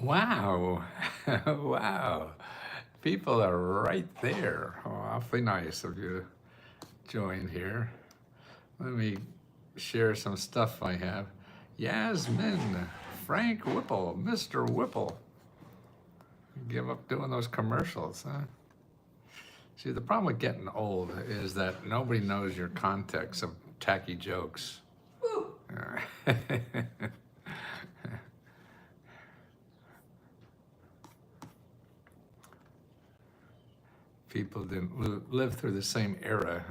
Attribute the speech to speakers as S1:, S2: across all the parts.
S1: Wow. Wow. People are right there. Oh, awfully nice of you to join here. Let me share some stuff I have. Yasmin, Frank Whipple, Mr. Whipple. Give up doing those commercials, huh? See, the problem with getting old is that nobody knows your context of tacky jokes. People didn't live through the same era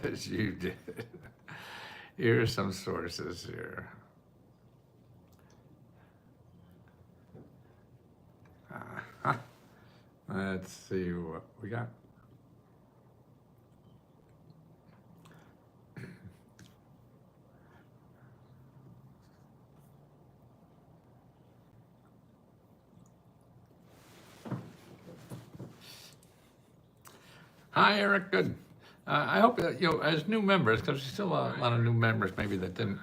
S1: as you did. Here are some sources here. Uh-huh. Let's see what we got. Hi, Eric. Good. I hope that, as new members, because there's still a lot of new members maybe that didn't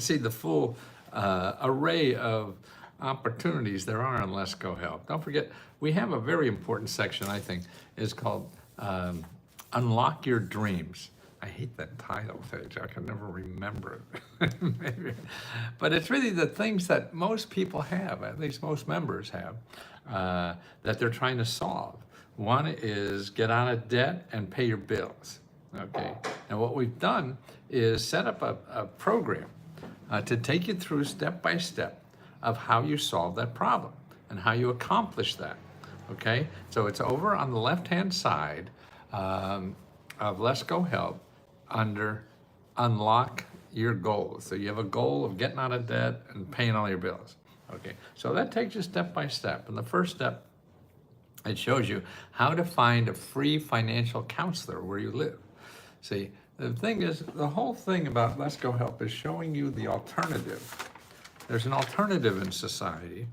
S1: see the full array of opportunities there are on Let's Go Help. Don't forget, we have a very important section, I think, is called Unlock Your Dreams. I hate that title page. I can never remember it. Maybe. But it's really the things that most people have, at least most members have, that they're trying to solve. One is get out of debt and pay your bills. Okay. And what we've done is set up a program to take you through step by step of how you solve that problem and how you accomplish that. Okay. So it's over on the left-hand side of Let's Go Help under Unlock Your Goals. So you have a goal of getting out of debt and paying all your bills. Okay, so that takes you step by step. And the first step, it shows you how to find a free financial counselor where you live. See, the thing is, the whole thing about Let's Go Help is showing you the alternative. There's an alternative in society,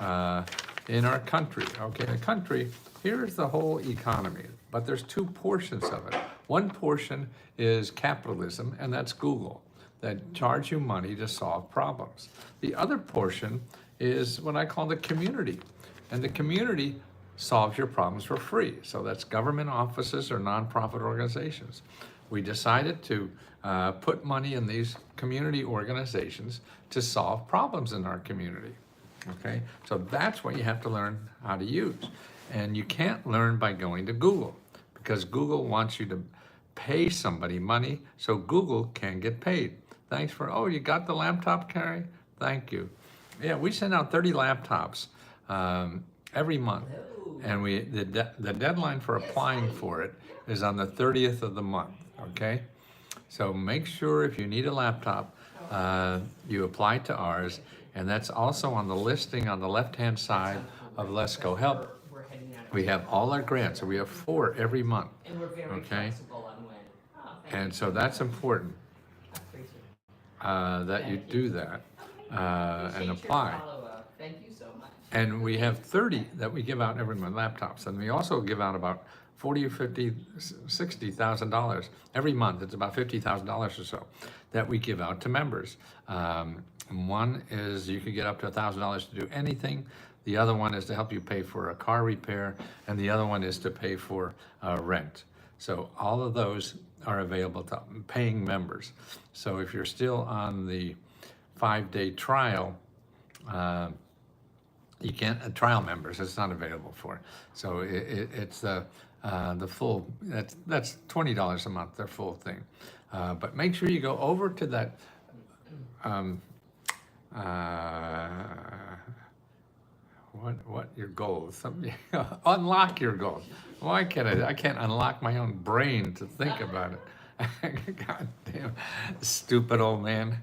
S1: in our country. Okay, the country, here's the whole economy, but there's two portions of it. One portion is capitalism, and that's Google, that charge you money to solve problems. The other portion is what I call the community, and the community solves your problems for free. So that's government offices or nonprofit organizations. We decided to put money in these community organizations to solve problems in our community. Okay, so that's what you have to learn how to use. And you can't learn by going to Google, because Google wants you to pay somebody money so Google can get paid. Thanks for, oh, you got the laptop, Carrie? Thank you. Yeah, we send out 30 laptops every month. And the deadline for applying for it is on the 30th of the month, okay? So make sure if you need a laptop, you apply to ours, and that's also on the listing on the left-hand side of Let's Go Help. We have all our grants, so we have 4 every month, okay? And so that's important that you do that and apply.
S2: Thank you so much.
S1: And we have 30 that we give out every month, laptops, and we also give out about 40 or 50, $60,000 every month. It's about $50,000 or so that we give out to members. One is you could get up to $1,000 to do anything. The other one is to help you pay for a car repair, and the other one is to pay for rent. So all of those are available to paying members. So if you're still on the 5-day trial, you can't, trial members, it's not available for. So it's the full, that's $20 a month, their full thing. But make sure you go over to that, what your goals? Unlock your goals. Why can't I can't unlock my own brain to think about it. God damn, stupid old man.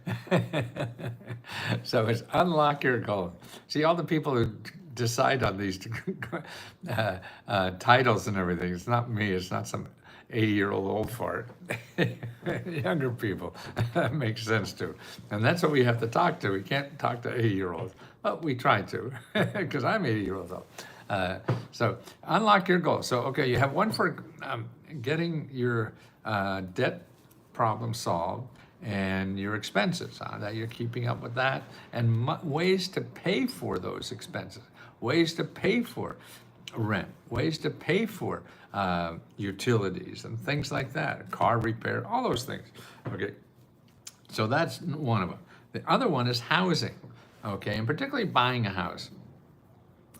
S1: So it's unlock your goals. See, all the people who decide on these titles and everything, it's not me, it's not some 80-year-old old fart. Younger people, that makes sense too. And that's what we have to talk to. We can't talk to 80-year-olds, but we try to, because I'm 80 years old. So unlock your goals. So, okay, you have one for getting your debt problem solved, and your expenses, that you're keeping up with that, and ways to pay for those expenses, ways to pay for rent, ways to pay for utilities and things like that, car repair, all those things. Okay, so that's one of them. The other one is housing, okay, and particularly buying a house.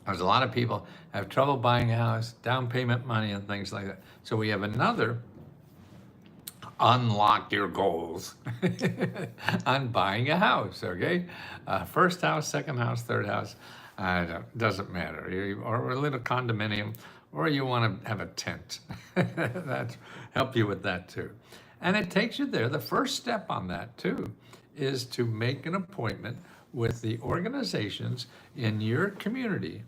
S1: There's a lot of people have trouble buying a house, down payment money and things like that. So we have another unlock your goals on buying a house, okay? First house, second house, third house, doesn't matter. Or a little condominium, or you want to have a tent. That help you with that too. And it takes you there. The first step on that too is to make an appointment with the organizations in your community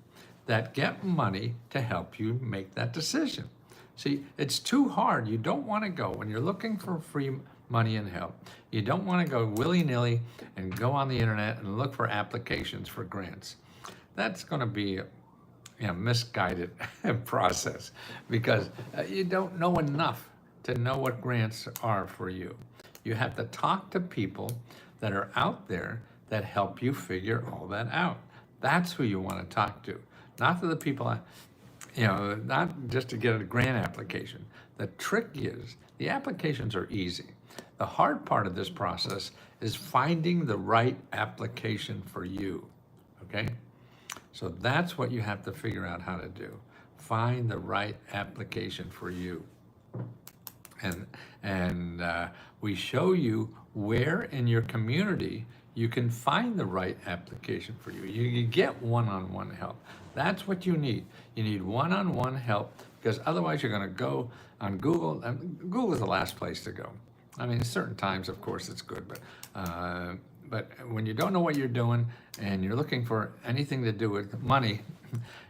S1: that get money to help you make that decision. See, it's too hard. You don't want to go, when you're looking for free money and help, you don't want to go willy-nilly and go on the internet and look for applications for grants. That's going to be a misguided process, because you don't know enough to know what grants are for you. You have to talk to people that are out there that help you figure all that out. That's who you want to talk to, not to the people, not just to get a grant application. The trick is, the applications are easy. The hard part of this process is finding the right application for you, okay? So that's what you have to figure out how to do. Find the right application for you. And we show you where in your community you can find the right application for you. You get one-on-one help. That's what you need. You need one-on-one help, because otherwise you're going to go on Google. Google is the last place to go. I mean, certain times, of course, it's good, but when you don't know what you're doing and you're looking for anything to do with money,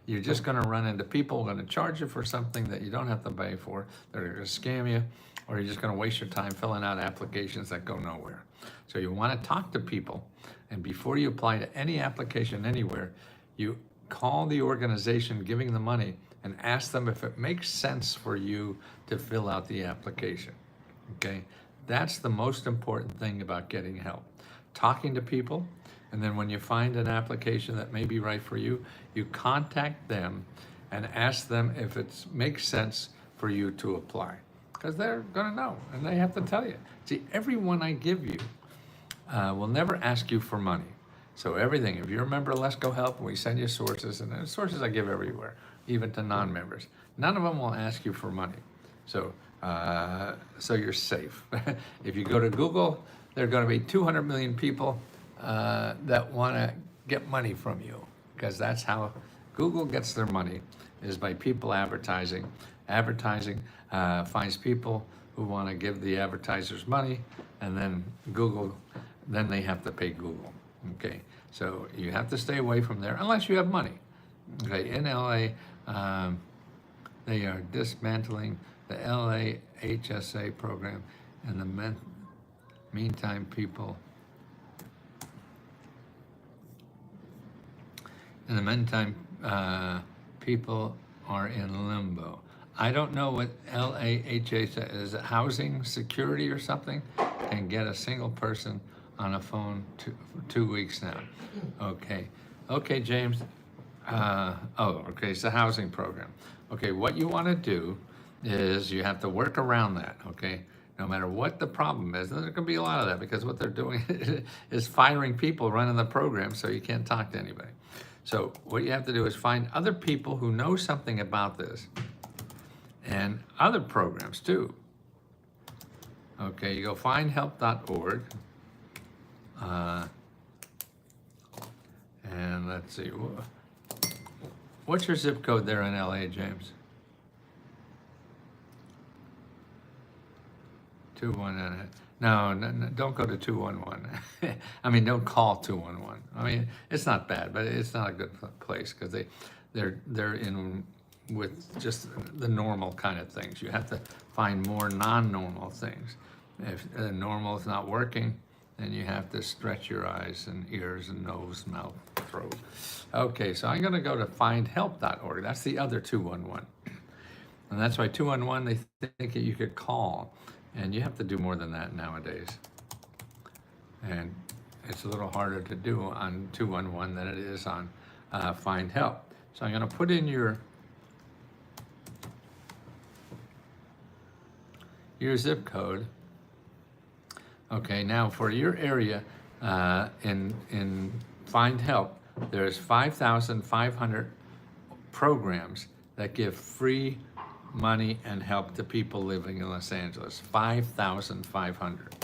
S1: you're just going to run into people who are going to charge you for something that you don't have to pay for. They're going to scam you, or you're just going to waste your time filling out applications that go nowhere. So you want to talk to people, and before you apply to any application anywhere, you call the organization giving the money and ask them if it makes sense for you to fill out the application, okay? That's the most important thing about getting help. Talking to people, and then when you find an application that may be right for you, you contact them and ask them if it makes sense for you to apply, because they're going to know, and they have to tell you. See, everyone I give you will never ask you for money. So everything, if you're a member of Let's Go Help, we send you sources, and the sources I give everywhere, even to non-members. None of them will ask you for money. So you're safe. If you go to Google, there are going to be 200 million people that want to get money from you, because that's how Google gets their money, is by people advertising. Advertising finds people who want to give the advertisers money, and then then they have to pay Google. Okay, so you have to stay away from there unless you have money. Okay, in LA, they are dismantling the LA HSA program, and meantime, people are in limbo. I don't know what LAHSA is. It housing security or something? Can get a single person on a phone 2 weeks now. Okay, James. Okay, it's a housing program. Okay, what you want to do is you have to work around that, okay? No matter what the problem is, and there's going to be a lot of that, because what they're doing is firing people running the program, so you can't talk to anybody. So what you have to do is find other people who know something about this, and other programs too. Okay, you go findhelp.org, and let's see, what's your zip code there in LA, James? 211. No, don't go to 211. I mean, don't call 211. I mean, it's not bad, but it's not a good place, because they're in with just the normal kind of things. You have to find more non-normal things. If normal is not working, then you have to stretch your eyes and ears and nose, mouth, throat. Okay, so I'm going to go to findhelp.org. That's the other 211. And that's why 211, they think that you could call. And you have to do more than that nowadays. And it's a little harder to do on 211 than it is on Find Help. So I'm going to put in your zip code. Okay, now for your area in Find Help, there's 5,500 programs that give free money and help to people living in Los Angeles. 5,500.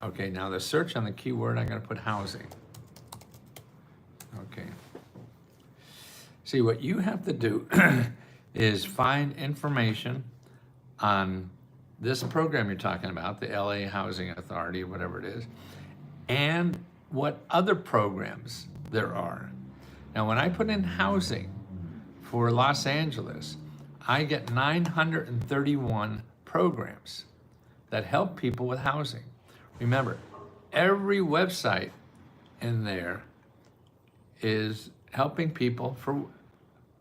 S1: Okay, now the search on the keyword, I'm going to put housing. Okay. See, what you have to do is find information on this program you're talking about, the LA Housing Authority, whatever it is, and what other programs there are. Now, when I put in housing for Los Angeles, I get 931 programs that help people with housing. Remember, every website in there is helping people for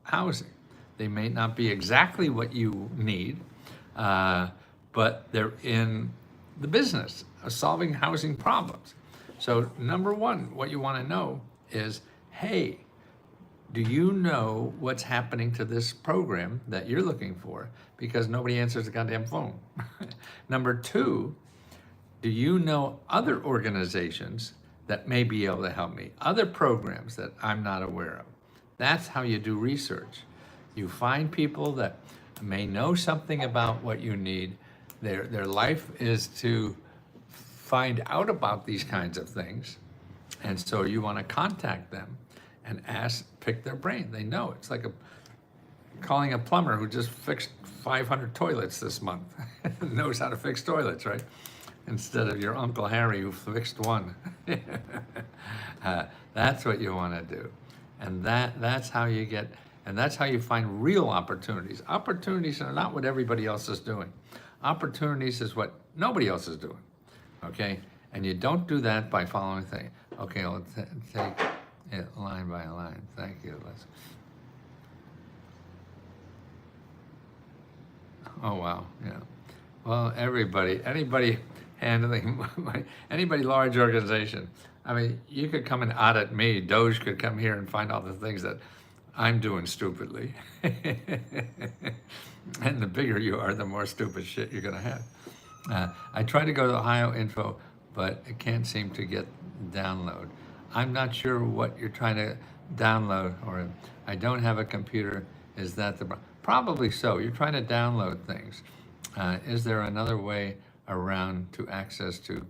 S1: housing. They may not be exactly what you need, but they're in the business of solving housing problems. So number one, what you want to know is, hey, do you know what's happening to this program that you're looking for? Because nobody answers the goddamn phone. Number two, do you know other organizations that may be able to help me? Other programs that I'm not aware of? That's how you do research. You find people that may know something about what you need. Their life is to find out about these kinds of things. And so you want to contact them and pick their brain. They know. It's like calling a plumber who just fixed 500 toilets this month. Knows how to fix toilets, right? Instead of your Uncle Harry who fixed one. That's what you want to do. And that's how you get, and that's how you find real opportunities. Opportunities are not what everybody else is doing. Opportunities is what nobody else is doing, okay? And you don't do that by following things. Okay, I'll take it line by line. Thank you. Oh, wow, yeah. Well, anybody handling, anybody large organization, I mean, you could come and audit me. DOGE could come here and find all the things that I'm doing stupidly. And the bigger you are, the more stupid shit you're gonna have. I tried to go to Ohio Info, but it can't seem to get download. I'm not sure what you're trying to download, or I don't have a computer. Is that the problem? Probably so. You're trying to download things. Is there another way around to access to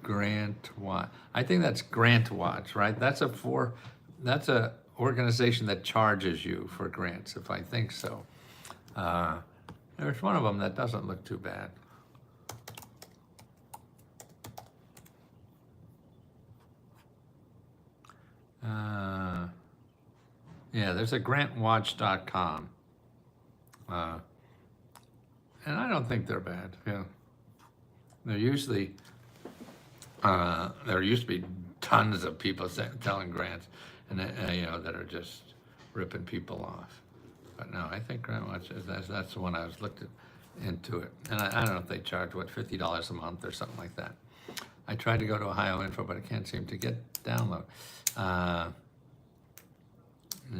S1: Grant Watch? I think that's Grant Watch, right? That's a organization that charges you for grants, if I think so. There's one of them that doesn't look too bad. Yeah, there's a grantwatch.com. And I don't think they're bad. Yeah, they're usually, there used to be tons of people telling grants, and that are just ripping people off. But no, I think Grant Watch that's the one I was looked into it, and I don't know if they charge what $50 a month or something like that. I tried to go to Ohio Info, but I can't seem to get download.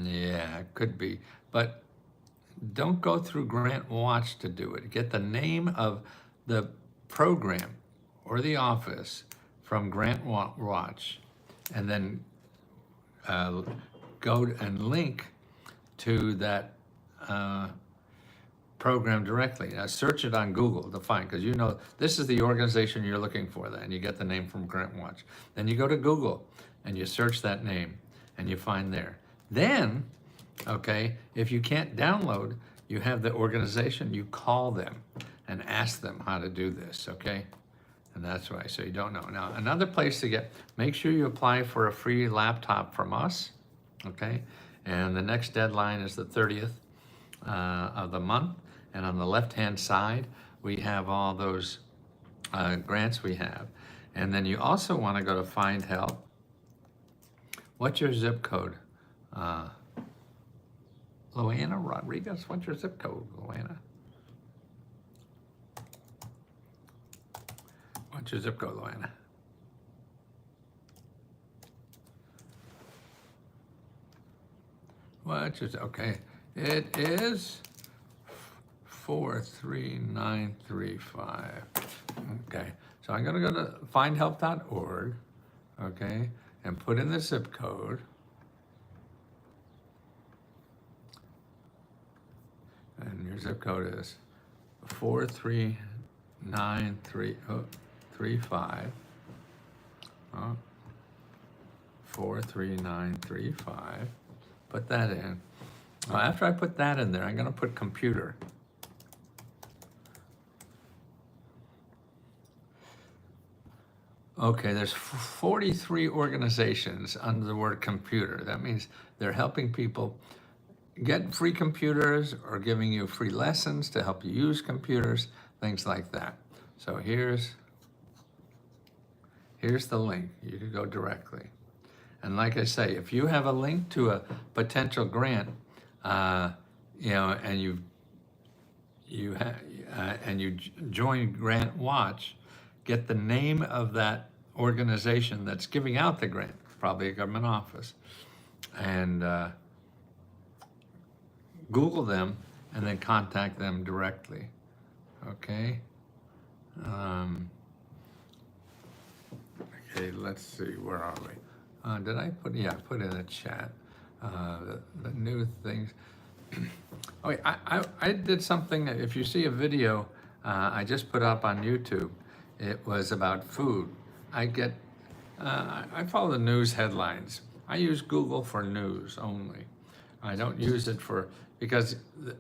S1: Yeah, it could be, but don't go through Grant Watch to do it. Get the name of the program or the office from Grant Watch, and then go and link to that program directly. Now search it on Google to find, because you know this is the organization you're looking for, then you get the name from Grant Watch. Then you go to Google and you search that name and you find there. Then, okay, if you can't download, you have the organization, you call them and ask them how to do this, okay? And that's why, so you don't know. Now, another place to make sure you apply for a free laptop from us, okay? And the next deadline is the 30th of the month. And on the left-hand side, we have all those grants we have. And then you also want to go to Find Help. What's your zip code? Luana Rodriguez, what's your zip code, Luana? What's your zip code, Luana? What is, okay, it is 43935. Okay, so I'm gonna go to findhelp.org, okay, and put in the zip code. And your zip code is 43935. Oh, 43935. Put that in. Well, after I put that in there, I'm going to put computer. Okay, there's 43 organizations under the word computer. That means they're helping people get free computers or giving you free lessons to help you use computers, things like that. So here's the link. You can go directly. And like I say, if you have a link to a potential grant, and you join Grant Watch, get the name of that organization that's giving out the grant, probably a government office, and Google them and then contact them directly. Okay. Okay, let's see, where are we? Did I put, yeah, I put in a chat, the new things. Okay, I did something, if you see a video I just put up on YouTube, it was about food. I follow the news headlines. I use Google for news only. I don't use it because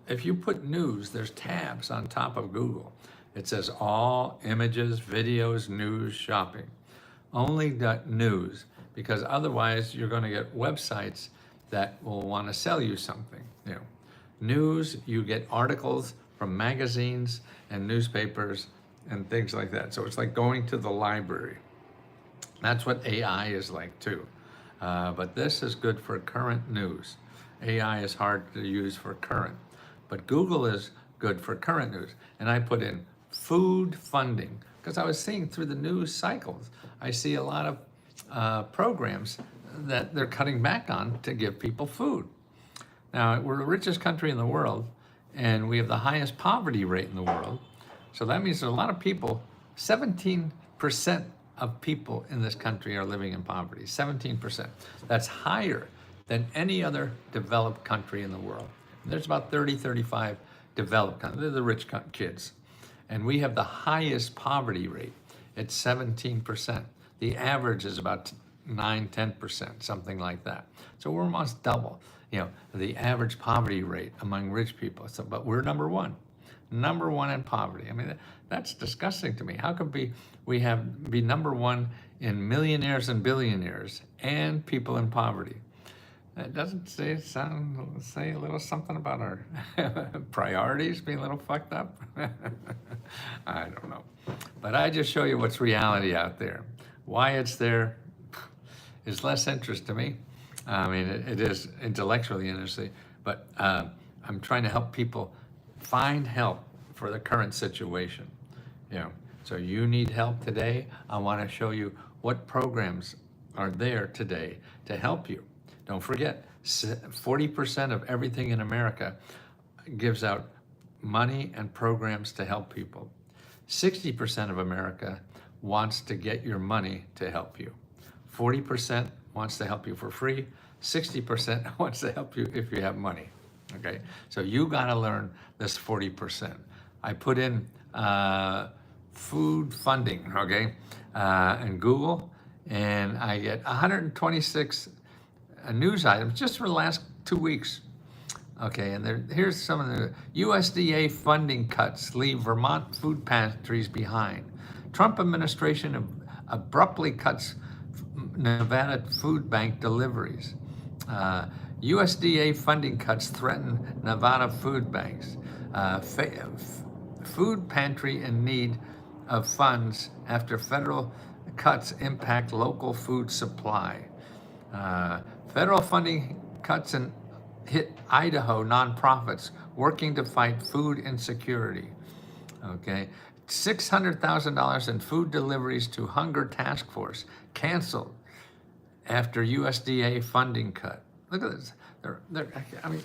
S1: if you put news, there's tabs on top of Google. It says all images, videos, news, shopping. Only news, because otherwise you're going to get websites that will want to sell you something. News, you get articles from magazines and newspapers and things like that. So it's like going to the library. That's what AI is like too. But this is good for current news. AI is hard to use for current, but Google is good for current news. And I put in food funding, because I was seeing through the news cycles, I see a lot of programs that they're cutting back on to give people food. Now, we're the richest country in the world, and we have the highest poverty rate in the world. So that means there's a lot of people, 17% of people in this country are living in poverty, 17%. That's higher than any other developed country in the world. There's about 30, 35 developed countries. They're the rich kids. And we have the highest poverty rate. It's 17%. The average is about 9, 10%, something like that. So we're almost double, the average poverty rate among rich people. So, but we're number one in poverty. I mean, that's disgusting to me. How could we be number one in millionaires and billionaires and people in poverty? It doesn't say a little something about our priorities being a little fucked up? I don't know. But I just show you what's reality out there. Why it's there is less interest to me. I mean, it is intellectually interesting, but I'm trying to help people find help for the current situation. So you need help today. I want to show you what programs are there today to help you. Don't forget, 40% of everything in America gives out money and programs to help people. 60% of America wants to get your money to help you. 40% wants to help you for free. 60% wants to help you if you have money. Okay, so you got to learn this 40%. I put in food funding, okay, in Google, and I get 126 news items just for the last 2 weeks. Okay, and here's some of the USDA funding cuts leave Vermont food pantries behind. Trump administration abruptly cuts Nevada food bank deliveries. USDA funding cuts threaten Nevada food banks. Food pantry in need of funds after federal cuts impact local food supply. Federal funding cuts hit Idaho nonprofits working to fight food insecurity. Okay, $600,000 in food deliveries to hunger task force canceled after USDA funding cut. Look at this. I mean,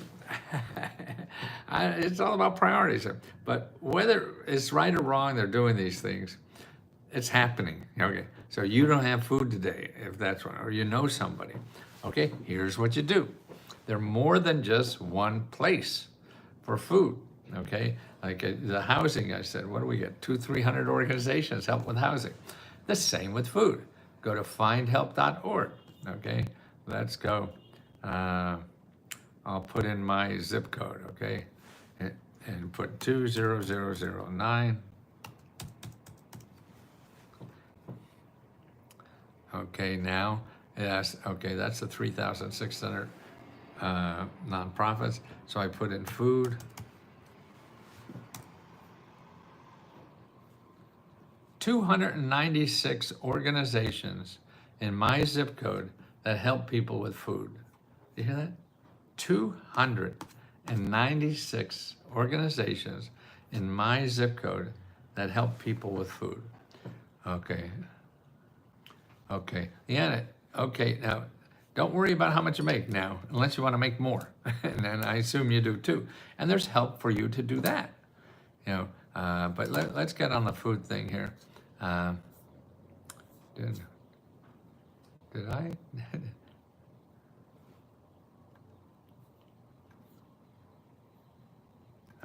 S1: it's all about priorities. But whether it's right or wrong, they're doing these things. It's happening. Okay, so you don't have food today, if that's right, or you know somebody. Okay, here's what you do. They're more than just one place for food. Okay, like the housing, I said, what do we get? 300 organizations help with housing. The same with food. Go to findhelp.org. Okay, let's go. I'll put in my zip code. Okay, and put 20009. Okay, now, yes, okay, that's the 3,600 nonprofits. So I put in food. $296 organizations in my zip code that help people with food. You hear that? 296 organizations in my zip code that help people with food. Okay. Okay. Yeah. Okay. Now, don't worry about how much you make now, unless you want to make more. And I assume you do too. And there's help for you to do that. You know. But let's get on the food thing here. Did I?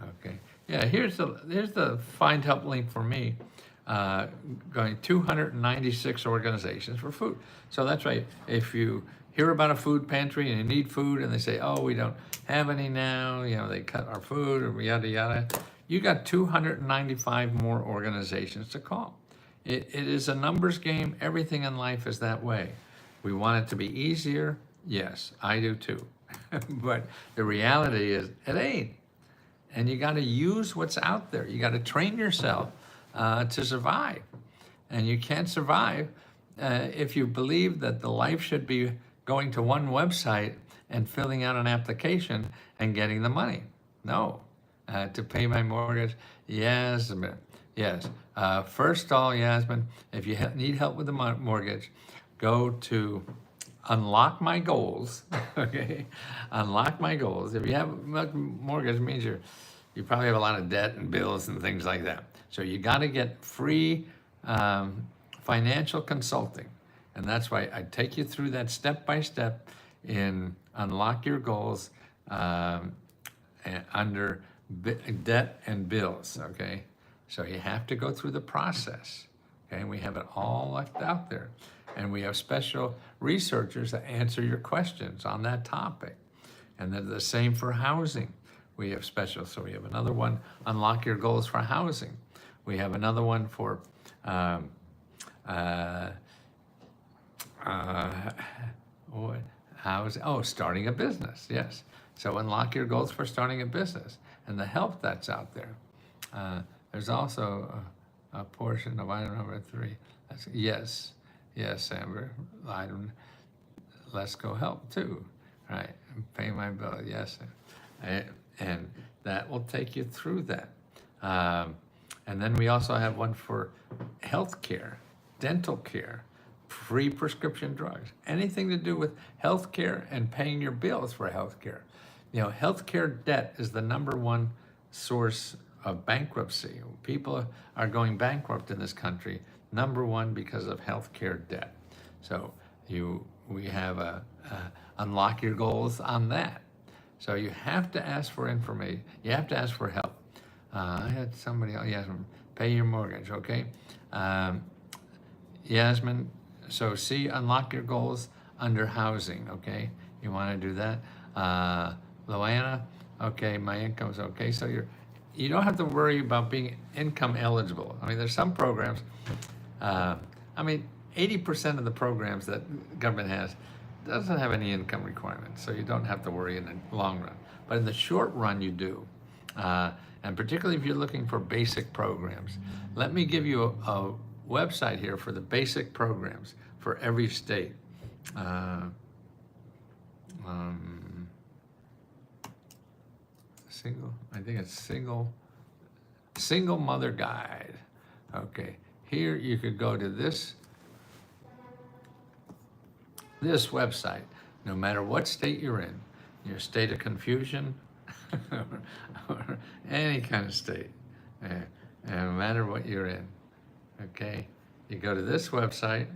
S1: Okay. Yeah. Here's the Find Help link for me. Going 296 organizations for food. So that's right. If you hear about a food pantry and you need food and they say, oh, we don't have any now, you know, they cut our food or yada, yada, you got 295 more organizations to call. It is a numbers game. Everything in life is that way. We want it to be easier. Yes, I do too. But the reality is it ain't. And you got to use what's out there. You got to train yourself to survive. And you can't survive if you believe that the life should be going to one website and filling out an application and getting the money. No. To pay my mortgage, Yasmin. Yes. First of all, Yasmin, if you need help with the mortgage, go to Unlock My Goals. Okay? Unlock My Goals. If you have a mortgage, it means you probably have a lot of debt and bills and things like that. So you got to get free financial consulting. And that's why I take you through that step by step in Unlock Your Goals under debt and bills, okay? So you have to go through the process, okay? And we have it all left out there. And we have special researchers that answer your questions on that topic. And they're the same for housing. We have special, so we have another one, Unlock Your Goals for Housing. We have another one for starting a business, yes. So unlock your goals for starting a business and the help that's out there. There's also a portion of item number 3. That's, yes, Amber, item, let's go help too. Right, pay my bill, yes. And that will take you through that. And then we also have one for health care, dental care, free prescription drugs, anything to do with health care and paying your bills for health care. You know, healthcare debt is the #1 source of bankruptcy. People are going bankrupt in this country, #1 because of healthcare debt. So we have Unlock Your Goals on that. So you have to ask for information. You have to ask for help. I had somebody else, Yasmin, pay your mortgage, okay? Yasmin, so see, Unlock Your Goals under housing, okay? You want to do that. Loanna, okay, my income's okay. So you don't have to worry about being income eligible. I mean, there's some programs, 80% of the programs that government has doesn't have any income requirements, so you don't have to worry in the long run. But in the short run, you do. And particularly if you're looking for basic programs. Let me give you a website here for the basic programs for every state. I think it's single mother guide. Okay, here you could go to this website, no matter what state you're in. your state of confusion, or any kind of state, no matter what you're in, okay? You go to this website,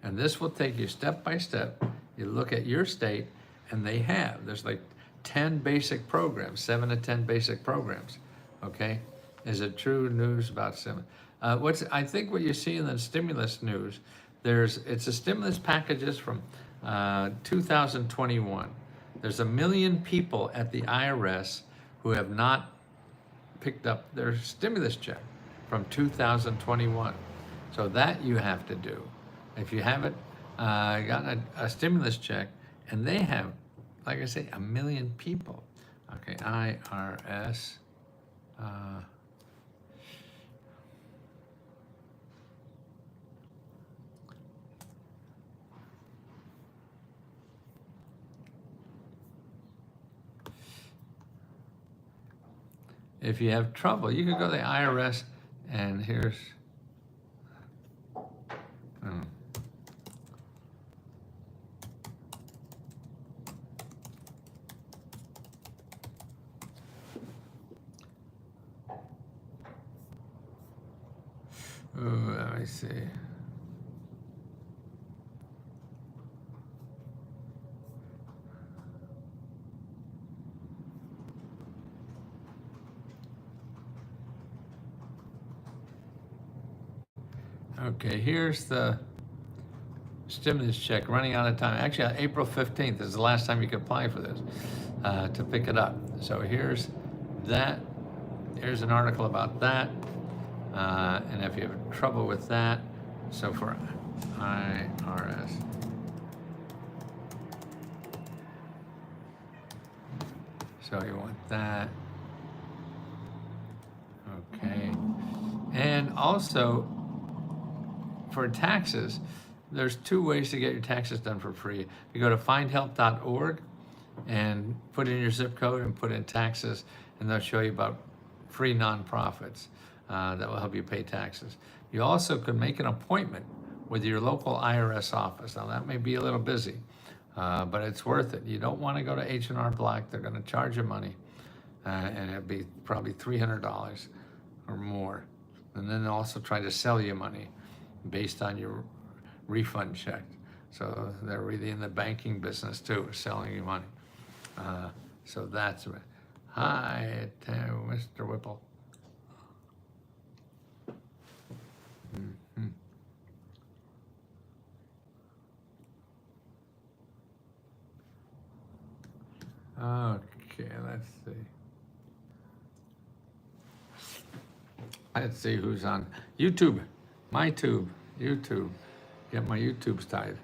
S1: and this will take you step by step. You look at your state, and there's like 10 basic programs, 7 to 10 basic programs, okay? Is it true news about I think what you see in the stimulus news, it's a stimulus packages from 2021. There's 1 million people at the IRS who have not picked up their stimulus check from 2021. So that you have to do. If you haven't gotten a stimulus check, and they have, like I say, 1 million people. Okay, IRS. If you have trouble, you can go to the IRS, and here's, let me see. Okay, here's the stimulus check running out of time. Actually, April 15th is the last time you can apply for this to pick it up. So here's that. Here's an article about that. And if you have trouble with that, so for IRS. So you want that. Okay. And also, for taxes, there's 2 ways to get your taxes done for free. You go to findhelp.org and put in your zip code and put in taxes, and they'll show you about free nonprofits that will help you pay taxes. You also could make an appointment with your local IRS office. Now that may be a little busy, but it's worth it. You don't want to go to H&R Block. They're going to charge you money, and it'll be probably $300 or more. And then they'll also try to sell you money based on your refund check. So they're really in the banking business too, selling you money. So that's it. Hi, Mr. Whipple. Mm-hmm. Okay, let's see. Let's see who's on YouTube. YouTube. Get my YouTube started.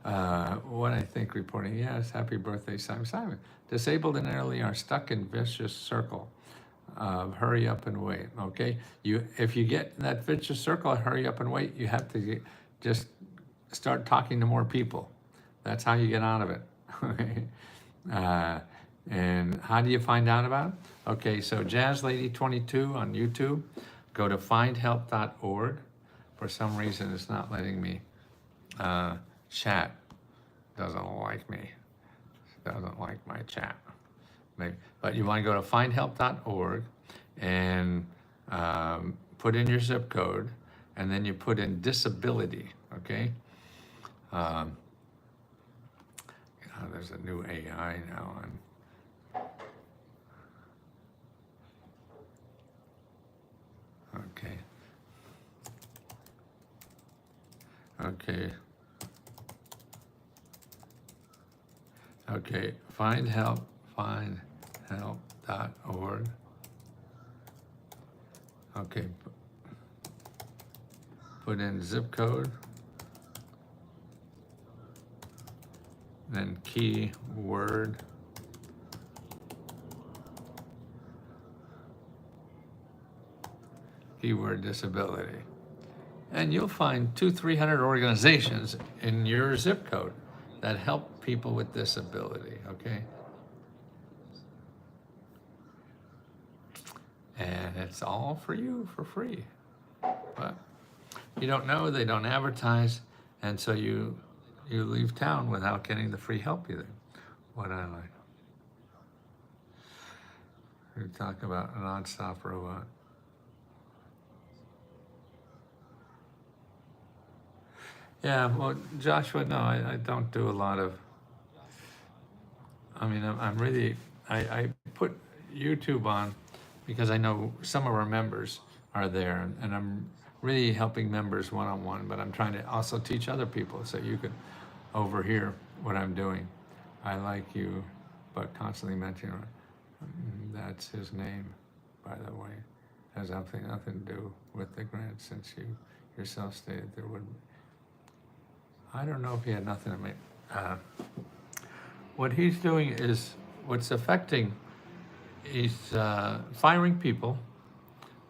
S1: What I think reporting, yes, happy birthday, Simon. Simon, disabled and elderly are stuck in vicious circle of hurry up and wait, okay? If you get in that vicious circle of hurry up and wait, you have to just start talking to more people. That's how you get out of it, okay? And how do you find out about it? Okay, so Jazz Lady 22 on YouTube, go to findhelp.org. For some reason, it's not letting me chat. Doesn't like me. Doesn't like my chat. Maybe. But you want to go to findhelp.org and put in your zip code, and then you put in disability, okay? There's a new AI now. Okay. Okay. Okay, findhelp.org. Okay, put in zip code, then keyword, disability. And you'll find 200-300 organizations in your zip code that help people with disability, okay? And it's all for you for free. But you don't know, they don't advertise, and so you leave town without getting the free help either. what I like. We talk about a non-stop robot. Yeah, well, Joshua, no, I don't do a lot of, I mean, I'm really, I put YouTube on because I know some of our members are there, and I'm really helping members one-on-one, but I'm trying to also teach other people so you can overhear what I'm doing. I like you, but constantly mentioning, that's his name, by the way. Has nothing to do with the grant, since you yourself stated there would. I don't know if he had nothing to make. What he's doing is, what's affecting, he's firing people,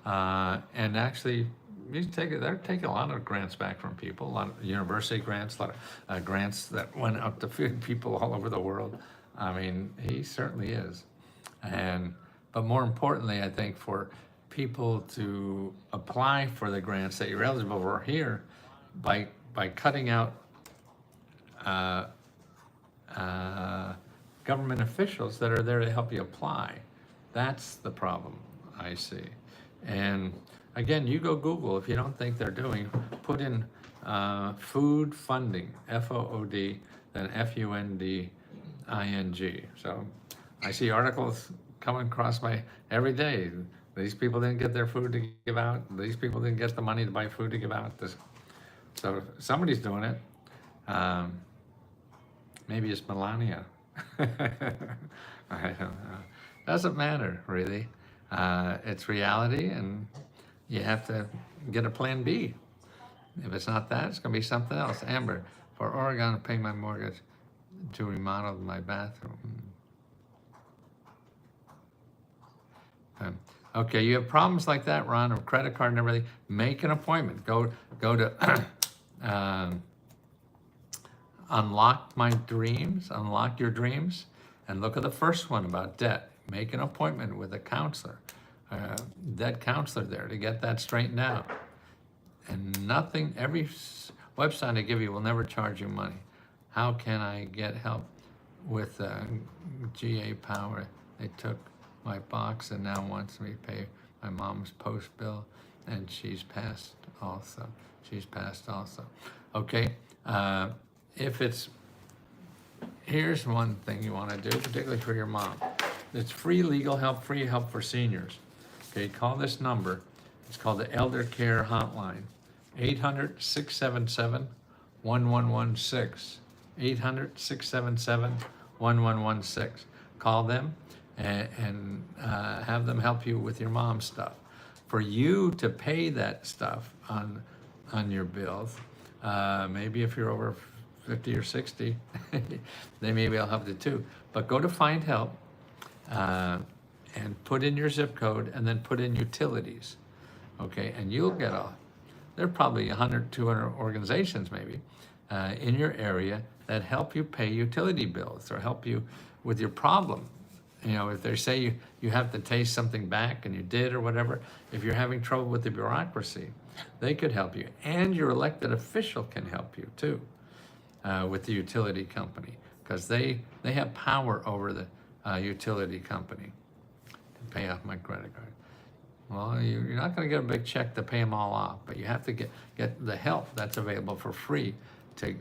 S1: and actually they're taking a lot of grants back from people, a lot of university grants, a lot of grants that went out to feed people all over the world. I mean, he certainly is. But more importantly, I think for people to apply for the grants that you're eligible for here, by cutting out government officials that are there to help you apply. That's the problem I see. And again, you go Google, if you don't think they're doing, put in food funding, FOOD, then FUNDING. So I see articles coming across my every day. These people didn't get their food to give out. These people didn't get the money to buy food to give out. So somebody's doing it. Maybe it's Melania. I don't know. Doesn't matter, really. It's reality, and you have to get a plan B. If it's not that, it's going to be something else. Amber, for Oregon to pay my mortgage to remodel my bathroom. Okay, you have problems like that, Ron, of credit card and everything, make an appointment. Go to Unlock Your Dreams, and look at the first one about debt. Make an appointment with a counselor, debt counselor there, to get that straightened out. And nothing, every website I give you will never charge you money. How can I get help with GA Power? They took my box and now wants me to pay my mom's post bill, and she's passed also. Okay, here's one thing you want to do, particularly for your mom. It's free legal help, free help for seniors. Okay, call this number. It's called the Elder Care Hotline, 800-677-1116. 800-677-1116. Call them and have them help you with your mom's stuff. For you to pay that stuff on your bills, maybe if you're over 50 or 60, they may be able to help you too. But go to Find Help and put in your zip code, and then put in utilities, okay? And you'll get there are probably 100, 200 organizations maybe in your area that help you pay utility bills or help you with your problem. You know, if they say you have to taste something back and you did or whatever, if you're having trouble with the bureaucracy, they could help you. And your elected official can help you too with the utility company, because they have power over the utility company to pay off my credit card. Well, you're not going to get a big check to pay them all off, but you have to get the help that's available for free to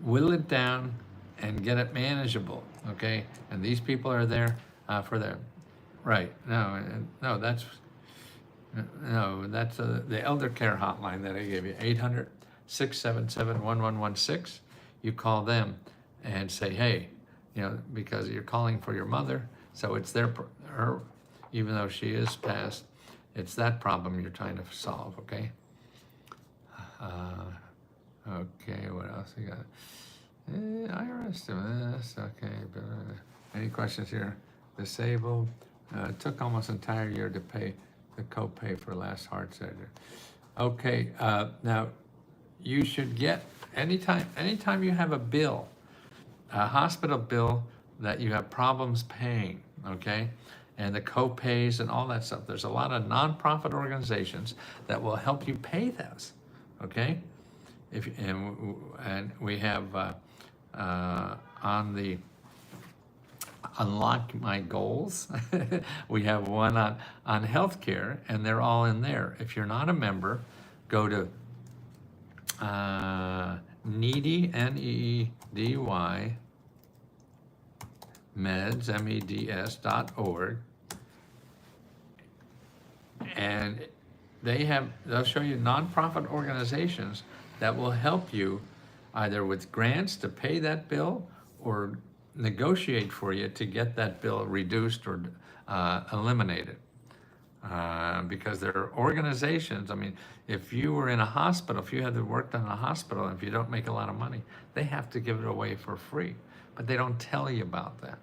S1: whittle it down and get it manageable, okay? And these people are there for their, right, no, that's the Elder Care Hotline that I gave you, 800-677-1116. You call them and say, hey, you know, because you're calling for your mother, so it's her, even though she is passed, it's that problem you're trying to solve, okay? Okay, what else we got? IRS doing this, okay. Any questions here? Disabled, took almost an entire year to pay the copay for last heart surgery. Okay, now you should get, anytime you have a bill, a hospital bill that you have problems paying, okay? And the co-pays and all that stuff. There's a lot of nonprofit organizations that will help you pay those, okay? And we have on the Unlock My Goals. We have one on healthcare, and they're all in there. If you're not a member, go to Needy, N-E-E-D-Y, meds, meds.org, and they'll show you nonprofit organizations that will help you either with grants to pay that bill or negotiate for you to get that bill reduced or eliminated. Because there are organizations, I mean, if you were in a hospital, if you had worked in a hospital, and if you don't make a lot of money, they have to give it away for free, but they don't tell you about that.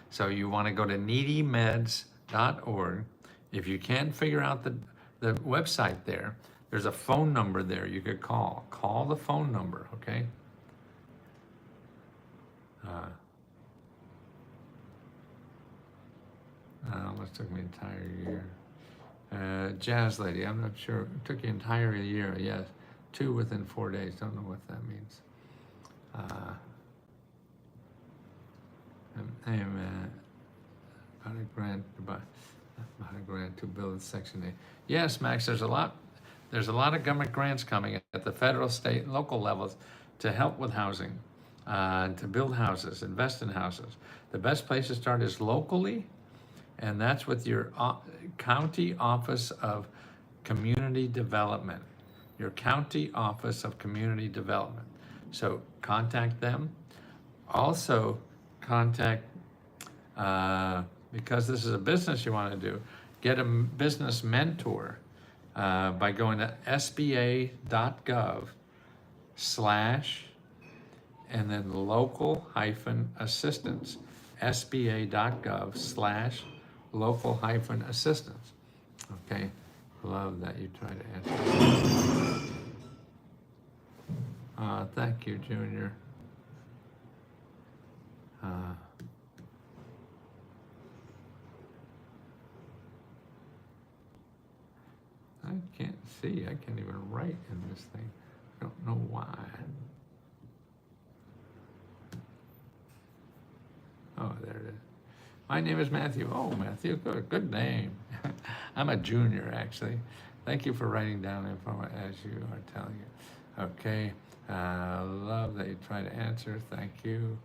S1: So you want to go to needymeds.org. If you can't figure out the website there, there's a phone number there you could call. Call the phone number, okay? Almost took me an entire year. Jazz lady, I'm not sure. It took you an entire year, yes. 2 within 4 days. Don't know what that means. I am about a grant to build Section 8. Yes, Max, there's a lot of government grants coming at the federal, state, and local levels to help with housing, to build houses, invest in houses. The best place to start is locally, and that's with your county office of community development, your county office of community development. So contact them. Also contact, because this is a business you want to do, get a business mentor by going to sba.gov/ and then local-assistance, sba.gov/ local-assistance. Okay, love that you try to answer. Thank you, Junior. I can't see. I can't even write in this thing. I don't know why. Oh, there it is. My name is Matthew. Oh, Matthew, good name. I'm a junior, actually. Thank you for writing down info as you are telling it. Okay, love that you try to answer. Thank you.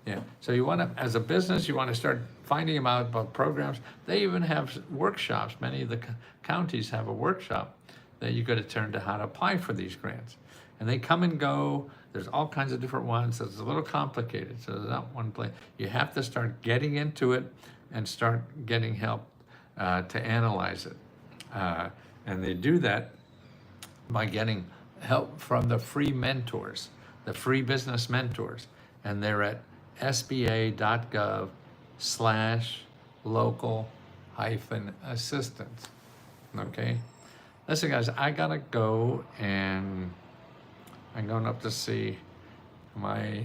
S1: Yeah, so you want to, as a business, you want to start finding out about programs. They even have workshops. Many of the counties have a workshop that you got to turn to how to apply for these grants. And they come and go. There's all kinds of different ones, so it's a little complicated. So there's not one place. You have to start getting into it and start getting help to analyze it. And they do that by getting help from the free mentors, the free business mentors. And they're at sba.gov/ local-assistance. Okay? Listen, guys, I gotta go, and I'm going up to see my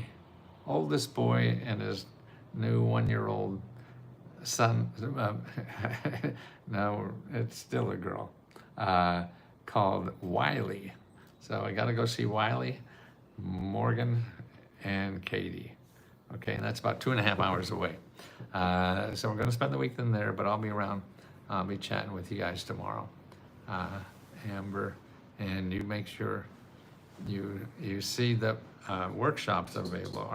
S1: oldest boy and his new 1-year-old son. No, it's still a girl, called Wiley. So I gotta go see Wiley, Morgan, and Katie. Okay, and that's about 2.5 hours away. So we're gonna spend the weekend there, but I'll be around. I'll be chatting with you guys tomorrow. Amber, and you make sure you see the workshops available.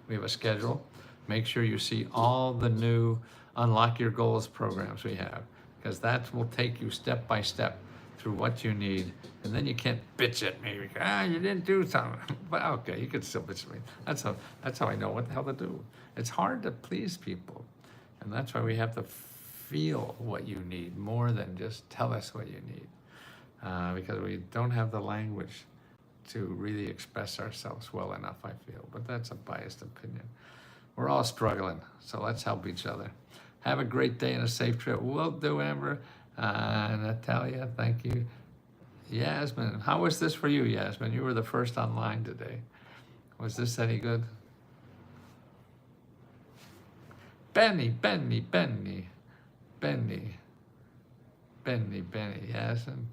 S1: We have a schedule. Make sure you see all the new Unlock Your Goals programs we have, because that will take you step by step through what you need, and then you can't bitch at me because, you didn't do something. But okay, you can still bitch at me. That's how I know what the hell to do. It's hard to please people, and that's why we have to feel what you need more than just tell us what you need, because we don't have the language to really express ourselves well enough, I feel. But that's a biased opinion. We're all struggling, so let's help each other. Have a great day and a safe trip. Will do, Amber. Natalia, thank you. Yasmin, how was this for you, Yasmin? You were the first online today. Was this any good? Benny, Yasmin.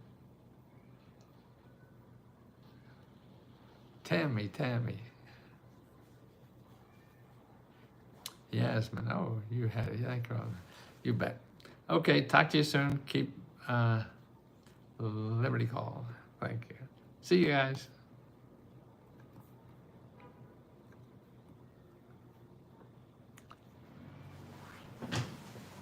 S1: Tammy. Yasmin, oh, you had it. Thank you. You bet. Okay, talk to you soon. Keep Liberty Call. Thank you. See you guys.